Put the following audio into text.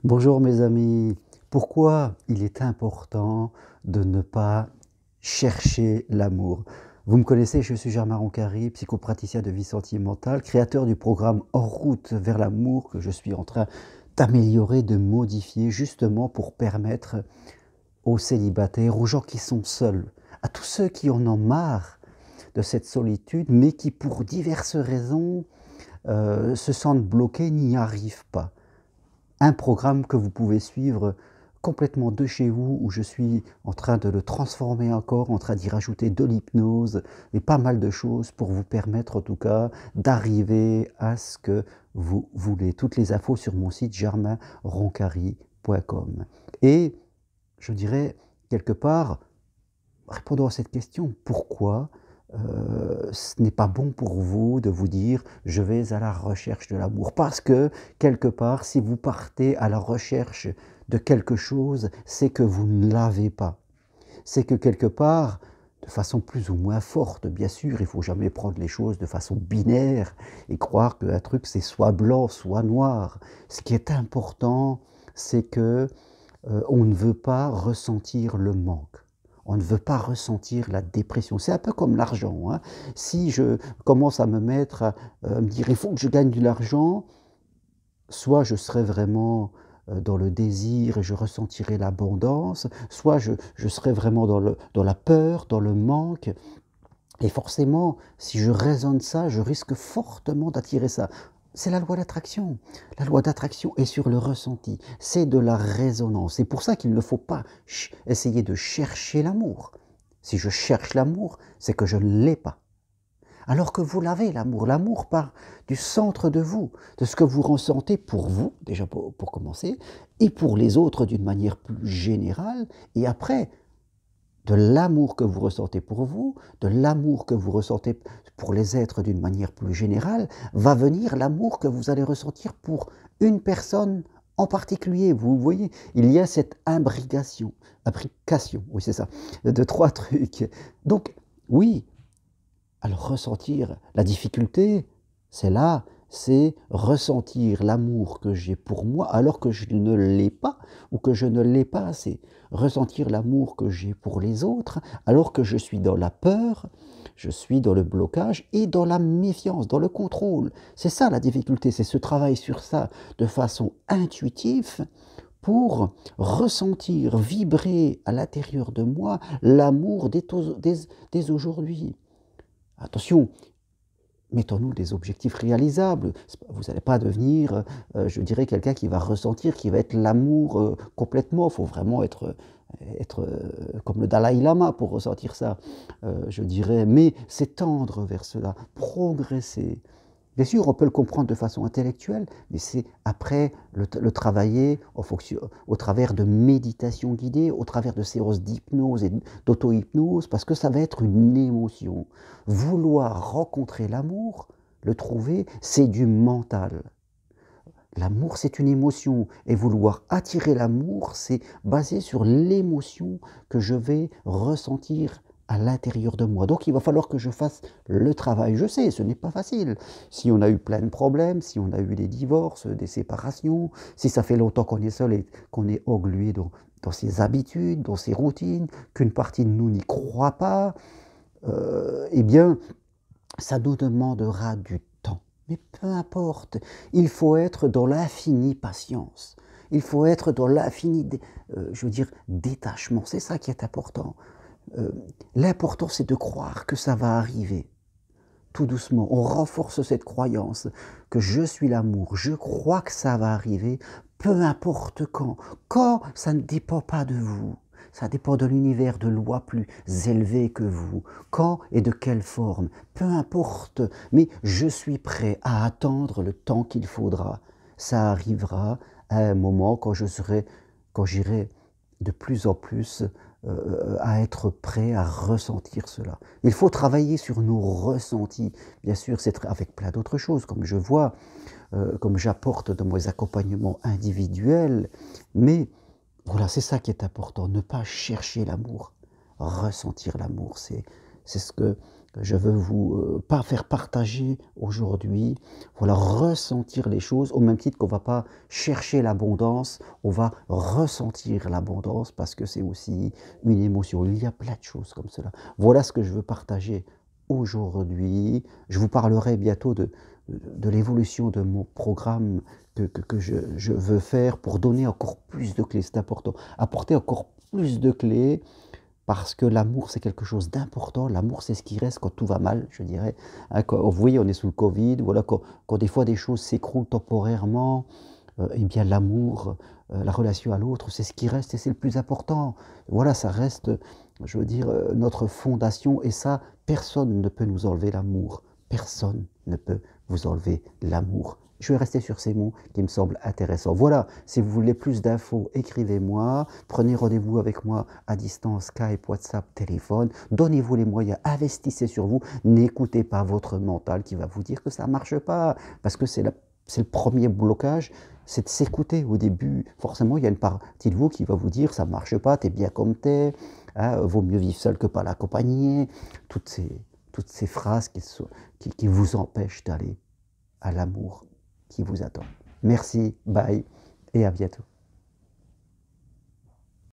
Bonjour mes amis. Pourquoi il est important de ne pas chercher l'amour? Vous me connaissez, je suis Germain Roncary, psychopraticien de vie sentimentale, créateur du programme En route vers l'amour que je suis en train d'améliorer, de modifier justement pour permettre aux célibataires, aux gens qui sont seuls, à tous ceux qui en ont marre de cette solitude, mais qui pour diverses raisons se sentent bloqués, n'y arrivent pas. Un programme que vous pouvez suivre complètement de chez vous, où je suis en train de le transformer encore, en train d'y rajouter de l'hypnose et pas mal de choses pour vous permettre en tout cas d'arriver à ce que vous voulez. Toutes les infos sur mon site germainroncary.com. Et je dirais quelque part, répondons à cette question, pourquoi ce n'est pas bon pour vous de vous dire: «Je vais à la recherche de l'amour». Parce que, quelque part, si vous partez à la recherche de quelque chose, c'est que vous ne l'avez pas. C'est que quelque part, de façon plus ou moins forte, bien sûr, il ne faut jamais prendre les choses de façon binaire et croire qu'un truc c'est soit blanc, soit noir. Ce qui est important, c'est que, on ne veut pas ressentir le manque. On ne veut pas ressentir la dépression. C'est un peu comme l'argent, hein. Si je commence à me mettre à, me dire: «Il faut que je gagne de l'argent», soit je serai vraiment, dans le désir et je ressentirai l'abondance, soit je serai vraiment dans la peur, dans le manque et forcément, si je raisonne ça, je risque fortement d'attirer ça. C'est la loi d'attraction. La loi d'attraction est sur le ressenti. C'est de la résonance. C'est pour ça qu'il ne faut pas essayer de chercher l'amour. Si je cherche l'amour, c'est que je ne l'ai pas. Alors que vous l'avez, l'amour. L'amour part du centre de vous, de ce que vous ressentez pour vous, déjà pour commencer, et pour les autres d'une manière plus générale. Et après, de l'amour que vous ressentez pour vous, de l'amour que vous ressentez pour les êtres d'une manière plus générale, va venir l'amour que vous allez ressentir pour une personne en particulier. Vous voyez, il y a cette imbrication, oui c'est ça, de trois trucs. Donc oui, alors ressentir la difficulté, c'est là, c'est ressentir l'amour que j'ai pour moi alors que je ne l'ai pas ou que je ne l'ai pas assez. Ressentir l'amour que j'ai pour les autres alors que je suis dans la peur, je suis dans le blocage et dans la méfiance, dans le contrôle. C'est ça la difficulté, c'est ce travail sur ça de façon intuitive pour ressentir, vibrer à l'intérieur de moi l'amour dès aujourd'hui. Attention, mettons-nous des objectifs réalisables. Vous n'allez pas devenir, je dirais, quelqu'un qui va ressentir, qui va être l'amour complètement. Il faut vraiment être comme le Dalai Lama pour ressentir ça, je dirais. Mais c'est tendre vers cela, progresser. Bien sûr, on peut le comprendre de façon intellectuelle, mais c'est après le travailler au travers de méditation guidée, au travers de séances d'hypnose et d'auto-hypnose, parce que ça va être une émotion. Vouloir rencontrer l'amour, le trouver, c'est du mental. L'amour, c'est une émotion, et vouloir attirer l'amour, c'est basé sur l'émotion que je vais ressentir à l'intérieur de moi. Donc il va falloir que je fasse le travail. Je sais, ce n'est pas facile. Si on a eu plein de problèmes, si on a eu des divorces, des séparations, si ça fait longtemps qu'on est seul et qu'on est englué dans ses habitudes, dans ses routines, qu'une partie de nous n'y croit pas, eh bien, ça nous demandera du temps. Mais peu importe, il faut être dans l'infinie patience. Il faut être dans l'infini, je veux dire, détachement. C'est ça qui est important. Euh, L'important, c'est de croire que ça va arriver. Tout doucement, on renforce cette croyance que je suis l'amour. Je crois que ça va arriver, peu importe quand. Quand, ça ne dépend pas de vous. Ça dépend de l'univers, de lois plus élevées que vous. Quand et de quelle forme, peu importe. Mais je suis prêt à attendre le temps qu'il faudra. Ça arrivera à un moment quand j'irai de plus en plus à être prêt à ressentir cela. Il faut travailler sur nos ressentis. Bien sûr, c'est avec plein d'autres choses, comme je vois, comme j'apporte dans mes accompagnements individuels, mais voilà, c'est ça qui est important, ne pas chercher l'amour, ressentir l'amour. C'est ce que je veux vous pas faire partager aujourd'hui, voilà, ressentir les choses au même titre qu'on ne va pas chercher l'abondance, on va ressentir l'abondance parce que c'est aussi une émotion. Il y a plein de choses comme cela. Voilà ce que je veux partager aujourd'hui. Je vous parlerai bientôt de l'évolution de mon programme que je veux faire pour donner encore plus de clés. C'est important. Apporter encore plus de clés parce que l'amour, c'est quelque chose d'important. L'amour, c'est ce qui reste quand tout va mal, je dirais. Hein, vous voyez, on est sous le Covid, voilà, quand des fois des choses s'écroulent temporairement, eh bien l'amour, la relation à l'autre, c'est ce qui reste et c'est le plus important. Voilà, ça reste, je veux dire, notre fondation et ça, personne ne peut nous enlever l'amour. Personne ne peut vous enlever l'amour. Je vais rester sur ces mots qui me semblent intéressants. Voilà, si vous voulez plus d'infos, écrivez-moi, prenez rendez-vous avec moi à distance, Skype, WhatsApp, téléphone, donnez-vous les moyens, investissez sur vous, n'écoutez pas votre mental qui va vous dire que ça ne marche pas, parce que c'est le premier blocage, c'est de s'écouter au début. Forcément, il y a une partie de vous qui va vous dire ça ne marche pas, tu es bien comme tu es, hein, vaut mieux vivre seul que pas l'accompagner, toutes ces phrases qui vous empêchent d'aller à l'amour qui vous attend. Merci, bye et à bientôt.